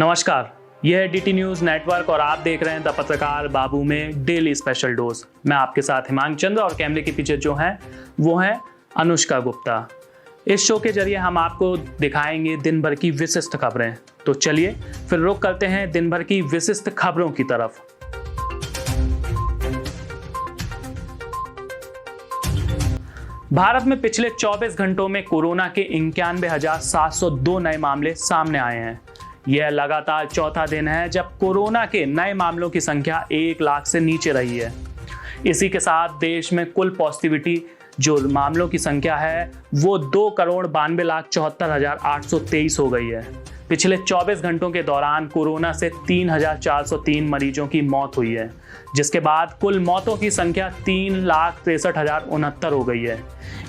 नमस्कार, यह है डीटी न्यूज़ नेटवर्क और आप देख रहे हैं द पत्रकार बाबू में डेली स्पेशल डोज। मैं आपके साथ हिमांक चंद्र और कैमरे के पीछे जो हैं वो हैं अनुष्का गुप्ता। इस शो के जरिए हम आपको दिखाएंगे दिन भर की विशिष्ट खबरें। तो चलिए फिर रुख करते हैं दिन भर की विशिष्ट खबरों की तरफ। भारत में पिछले 24 घंटों में कोरोना के 91,702 नए मामले सामने आए हैं। यह लगातार चौथा दिन है जब कोरोना के नए मामलों की संख्या 1 लाख से नीचे रही है। इसी के साथ देश में कुल पॉजिटिविटी जो मामलों की संख्या है वो 2,92,74,823 हो गई है। पिछले 24 घंटों के दौरान कोरोना से 3,403 मरीजों की मौत हुई है, जिसके बाद कुल मौतों की संख्या 3,63,069 हो गई है।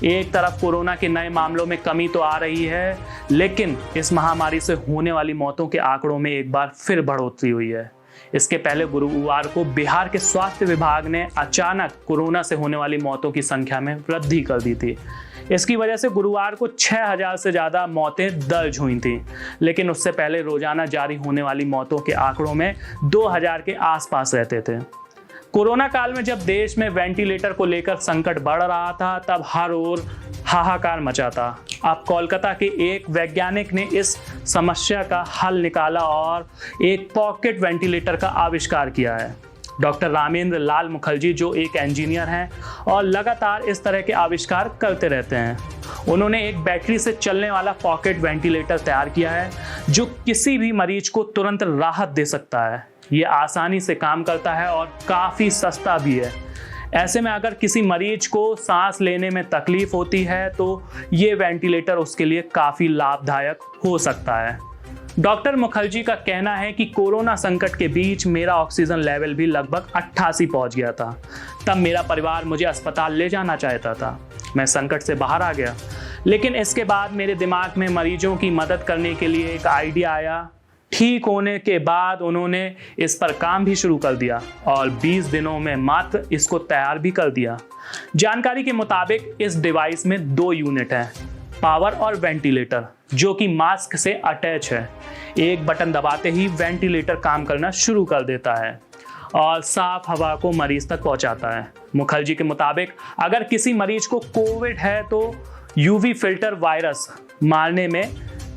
एक तरफ कोरोना के नए मामलों में कमी तो आ रही है, लेकिन इस महामारी से होने वाली मौतों के आंकड़ों में एक बार फिर बढ़ोतरी हुई है। इसके पहले गुरुवार को बिहार के स्वास्थ्य विभाग ने अचानक कोरोना से होने वाली मौतों की संख्या में वृद्धि कर दी थी। इसकी वजह से गुरुवार को 6,000 से ज़्यादा मौतें दर्ज हुई थीं, लेकिन उससे पहले रोजाना जारी होने वाली मौतों के आंकड़ों में 2,000 के आसपास रहते थे। कोरोना काल में जब देश में वेंटिलेटर को लेकर संकट बढ़ रहा था, तब हर ओर हाहाकार मचा था। अब कोलकाता के एक वैज्ञानिक ने इस समस्या का हल निकाला और एक पॉकेट वेंटिलेटर का आविष्कार किया है। डॉक्टर रामेंद्र लाल मुखर्जी जो एक इंजीनियर हैं और लगातार इस तरह के आविष्कार करते रहते हैं, उन्होंने एक बैटरी से चलने वाला पॉकेट वेंटिलेटर तैयार किया है जो किसी भी मरीज को तुरंत राहत दे सकता है। ये आसानी से काम करता है और काफ़ी सस्ता भी है। ऐसे में अगर किसी मरीज को सांस लेने में तकलीफ होती है तो ये वेंटिलेटर उसके लिए काफ़ी लाभदायक हो सकता है। डॉक्टर मुखर्जी का कहना है कि कोरोना संकट के बीच मेरा ऑक्सीजन लेवल भी लगभग 88 पहुंच गया था। तब मेरा परिवार मुझे अस्पताल ले जाना चाहता था। मैं संकट से बाहर आ गया, लेकिन इसके बाद मेरे दिमाग में मरीजों की मदद करने के लिए एक आइडिया आया। ठीक होने के बाद उन्होंने इस पर काम भी शुरू कर दिया और 20 दिनों में मात्र इसको तैयार भी कर दिया। जानकारी के मुताबिक इस डिवाइस में 2 यूनिट हैं, पावर और वेंटिलेटर, जो कि मास्क से अटैच है। एक बटन दबाते ही वेंटिलेटर काम करना शुरू कर देता है और साफ हवा को मरीज तक पहुंचाता है। मुखर्जी के मुताबिक अगर किसी मरीज को कोविड है तो यूवी फिल्टर वायरस मारने में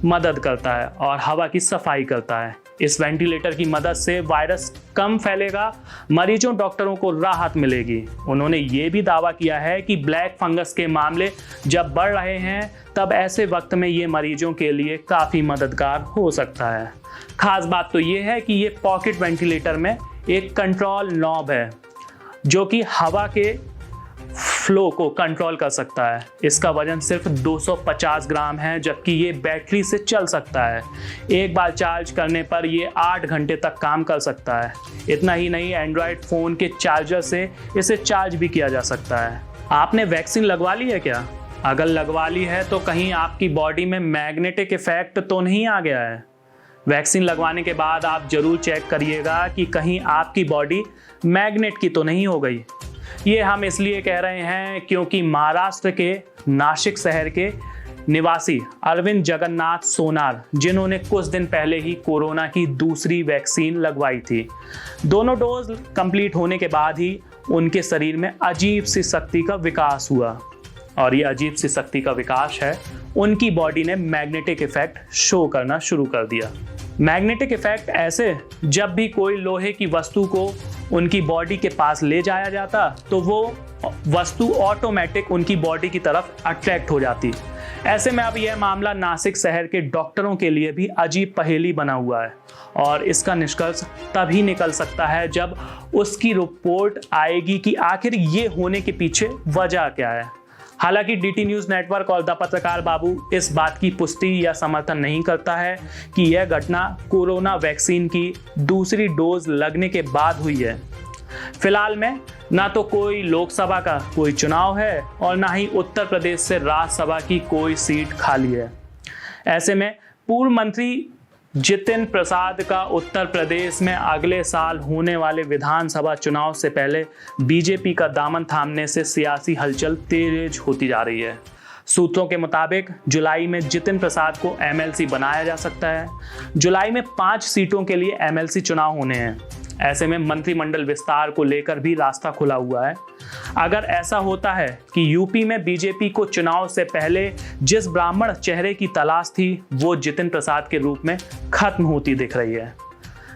मदद करता है और हवा की सफाई करता है। इस वेंटिलेटर की मदद से वायरस कम फैलेगा, मरीजों डॉक्टरों को राहत मिलेगी। उन्होंने ये भी दावा किया है कि ब्लैक फंगस के मामले जब बढ़ रहे हैं तब ऐसे वक्त में ये मरीजों के लिए काफ़ी मददगार हो सकता है। खास बात तो ये है कि ये पॉकेट वेंटिलेटर में एक कंट्रोल नॉब है जो कि हवा के फ्लो को कंट्रोल कर सकता है। इसका वजन सिर्फ 250 ग्राम है, जबकि ये बैटरी से चल सकता है। एक बार चार्ज करने पर ये 8 घंटे तक काम कर सकता है। इतना ही नहीं, एंड्रॉयड फ़ोन के चार्जर से इसे चार्ज भी किया जा सकता है। आपने वैक्सीन लगवा ली है क्या? अगर लगवा ली है तो कहीं आपकी बॉडी में मैग्नेटिक इफेक्ट तो नहीं आ गया है? वैक्सीन लगवाने के बाद आप जरूर चेक करिएगा कि कहीं आपकी बॉडी मैग्नेट की तो नहीं हो गई। ये हम इसलिए कह रहे हैं क्योंकि महाराष्ट्र के नासिक शहर के निवासी अरविंद जगन्नाथ सोनार, जिन्होंने कुछ दिन पहले ही कोरोना की दूसरी वैक्सीन लगवाई थी, दोनों डोज कंप्लीट होने के बाद ही उनके शरीर में अजीब सी शक्ति का विकास हुआ। और ये अजीब सी शक्ति का विकास है, उनकी बॉडी ने मैग्नेटिक इफेक्ट शो करना शुरू कर दिया। मैग्नेटिक इफेक्ट ऐसे, जब भी कोई लोहे की वस्तु को उनकी बॉडी के पास ले जाया जाता तो वो वस्तु ऑटोमेटिक उनकी बॉडी की तरफ अट्रैक्ट हो जाती। ऐसे में अब यह मामला नासिक शहर के डॉक्टरों के लिए भी अजीब पहेली बना हुआ है और इसका निष्कर्ष तभी निकल सकता है जब उसकी रिपोर्ट आएगी कि आखिर ये होने के पीछे वजह क्या है। हालांकि डीटी न्यूज़ नेटवर्क और द पत्रकार बाबू इस बात की पुष्टि या समर्थन नहीं करता है कि यह घटना कोरोना वैक्सीन की दूसरी डोज लगने के बाद हुई है। फिलहाल में ना तो कोई लोकसभा का कोई चुनाव है और ना ही उत्तर प्रदेश से राज्यसभा की कोई सीट खाली है। ऐसे में पूर्व मंत्री जितिन प्रसाद का उत्तर प्रदेश में अगले साल होने वाले विधानसभा चुनाव से पहले बीजेपी का दामन थामने से सियासी हलचल तेज होती जा रही है। सूत्रों के मुताबिक जुलाई में जितिन प्रसाद को एमएलसी बनाया जा सकता है। जुलाई में 5 सीटों के लिए एमएलसी चुनाव होने हैं। ऐसे में मंत्रिमंडल विस्तार को लेकर भी रास्ता खुला हुआ है। अगर ऐसा होता है कि यूपी में बीजेपी को चुनाव से पहले जिस ब्राह्मण चेहरे की तलाश थी वो जितिन प्रसाद के रूप में खत्म होती दिख रही है।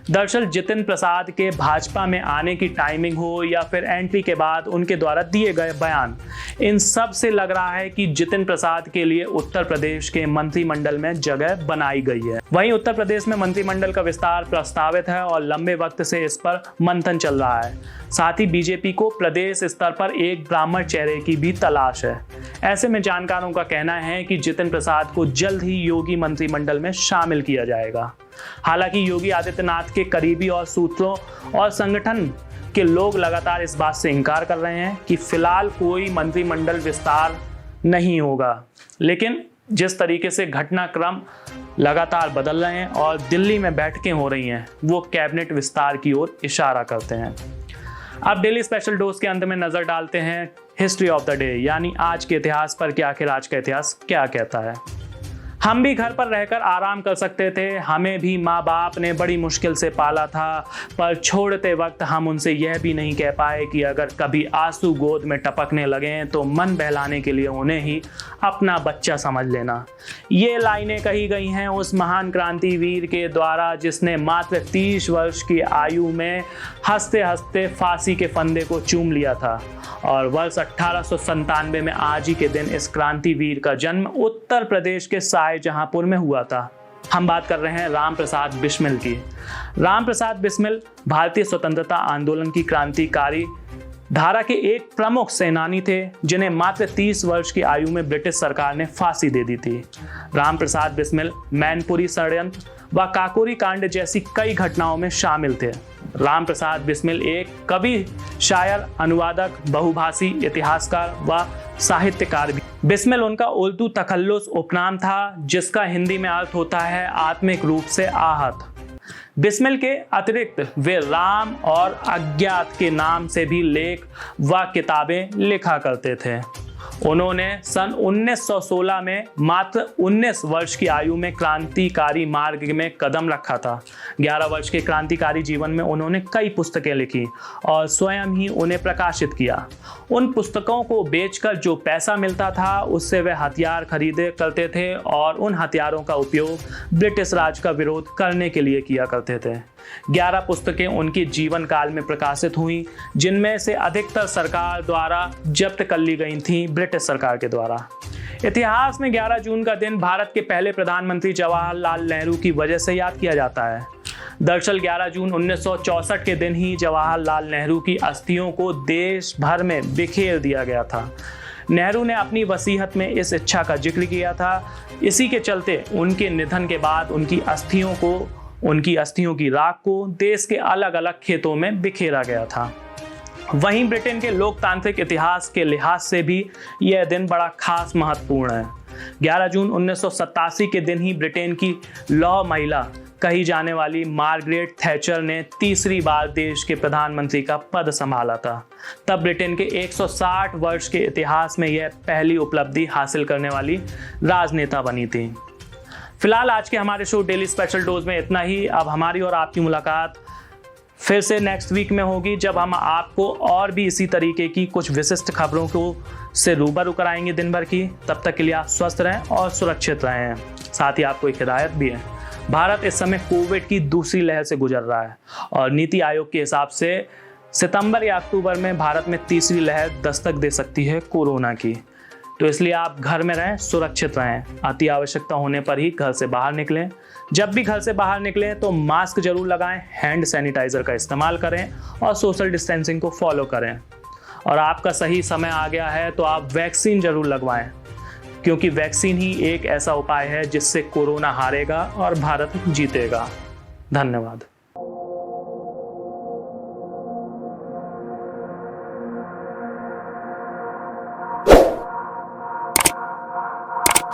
दरअसल जितिन प्रसाद के भाजपा में आने की टाइमिंग हो या फिर एंट्री के बाद उनके द्वारा दिए गए बयान, इन सब से लग रहा है कि जितिन प्रसाद के लिए उत्तर प्रदेश के मंत्रिमंडल में जगह बनाई गई है। वहीं उत्तर प्रदेश में मंत्रिमंडल का विस्तार प्रस्तावित है और लंबे वक्त से इस पर मंथन चल रहा है। साथ ही बीजेपी को प्रदेश स्तर पर एक ब्राह्मण चेहरे की भी तलाश है। ऐसे में जानकारों का कहना है कि जितिन प्रसाद को जल्द ही योगी मंत्रिमंडल में शामिल किया जाएगा। हालांकि योगी आदित्यनाथ के करीबी और सूत्रों और संगठन के लोग लगातार इस बात से इनकार कर रहे हैं कि फिलहाल कोई मंत्रिमंडल विस्तार नहीं होगा। लेकिन जिस तरीके से घटनाक्रम लगातार बदल रहे हैं और दिल्ली में बैठकें हो रही हैं, वो कैबिनेट विस्तार की ओर इशारा करते हैं। अब डेली स्पेशल डोज के अंत में नजर डालते हैं हिस्ट्री ऑफ द डे, यानी आज के इतिहास पर कि आखिर आज का इतिहास क्या कहता है। हम भी घर पर रहकर आराम कर सकते थे, हमें भी माँ बाप ने बड़ी मुश्किल से पाला था, पर छोड़ते वक्त हम उनसे यह भी नहीं कह पाए कि अगर कभी आंसू गोद में टपकने लगें तो मन बहलाने के लिए उन्हें ही अपना बच्चा समझ लेना। ये लाइनें कही गई हैं उस महान क्रांतिवीर के द्वारा जिसने मात्र 30 वर्ष की आयु में हंसते हंसते फांसी के फंदे को चूम लिया था। और वर्ष 1897 में आज ही के दिन इस क्रांतिवीर का जन्म उत्तर प्रदेश के शाहजहांपुर में हुआ था। हम बात कर रहे हैं राम प्रसाद बिस्मिल की। राम प्रसाद बिस्मिल भारतीय स्वतंत्रता आंदोलन की क्रांतिकारी धारा के एक प्रमुख सेनानी थे जिन्हें मात्र 30 वर्ष की आयु में ब्रिटिश सरकार ने फांसी दे दी थी। राम प्रसाद बिस्मिल मैनपुरी षड्यंत्र व काकोरी कांड जैसी कई घटनाओं में शामिल थे। राम प्रसाद बिस्मिल एक कवि, शायर, अनुवादक, बहुभाषी, इतिहासकार व साहित्यकार भी। बिस्मिल उनका उर्दू तखल्लुस उपनाम था जिसका हिंदी में अर्थ होता है आत्मिक रूप से आहत। बिस्मिल के अतिरिक्त वे राम और अज्ञात के नाम से भी लेख व किताबें लिखा करते थे। उन्होंने सन 1916 में मात्र 19 वर्ष की आयु में क्रांतिकारी मार्ग में कदम रखा था। 11 वर्ष के क्रांतिकारी जीवन में उन्होंने कई पुस्तकें लिखी और स्वयं ही उन्हें प्रकाशित किया। उन पुस्तकों को बेचकर जो पैसा मिलता था उससे वे हथियार खरीदे करते थे और उन हथियारों का उपयोग ब्रिटिश राज का विरोध करने के लिए किया करते थे। 11 पुस्तकें उनके जीवन काल में प्रकाशित हुई जिनमें से अधिकतर सरकार द्वारा जब्त कर ली गई थी, ब्रिटिश सरकार के द्वारा। इतिहास में 11 जून का दिन भारत के पहले प्रधानमंत्री जवाहरलाल नेहरू की वजह से याद किया जाता है। दरअसल 11 जून 1964 के दिन ही जवाहरलाल नेहरू की अस्थियों को देश भर में बिखेर दिया गया था। नेहरू ने अपनी वसीयत में इस इच्छा का जिक्र किया था। इसी के चलते उनके निधन के बाद उनकी अस्थियों की राख को देश के अलग अलग खेतों में बिखेरा गया था। वहीं ब्रिटेन के लोकतांत्रिक इतिहास के लिहाज से भी यह दिन बड़ा खास महत्वपूर्ण है। 11 जून 1987 के दिन ही ब्रिटेन की लौह महिला कही जाने वाली मार्गरेट थैचर ने तीसरी बार देश के प्रधानमंत्री का पद संभाला था। तब ब्रिटेन के 160 वर्ष के इतिहास में यह पहली उपलब्धि हासिल करने वाली राजनेता बनी थी। फिलहाल आज के हमारे शो डेली स्पेशल डोज में इतना ही। अब हमारी और आपकी मुलाकात फिर से नेक्स्ट वीक में होगी जब हम आपको और भी इसी तरीके की कुछ विशिष्ट खबरों को से रूबरू कराएंगे दिन भर की। तब तक के लिए आप स्वस्थ रहें और सुरक्षित रहें। साथ ही आपको एक हिदायत भी है, भारत इस समय कोविड की दूसरी लहर से गुजर रहा है और नीति आयोग के हिसाब से सितंबर या अक्टूबर में भारत में तीसरी लहर दस्तक दे सकती है कोरोना की। तो इसलिए आप घर में रहें, सुरक्षित रहें, अति आवश्यकता होने पर ही घर से बाहर निकलें। जब भी घर से बाहर निकलें तो मास्क जरूर लगाएं, हैंड सैनिटाइजर का इस्तेमाल करें और सोशल डिस्टेंसिंग को फॉलो करें। और आपका सही समय आ गया है तो आप वैक्सीन जरूर लगवाएं, क्योंकि वैक्सीन ही एक ऐसा उपाय है जिससे कोरोना हारेगा और भारत जीतेगा। धन्यवाद।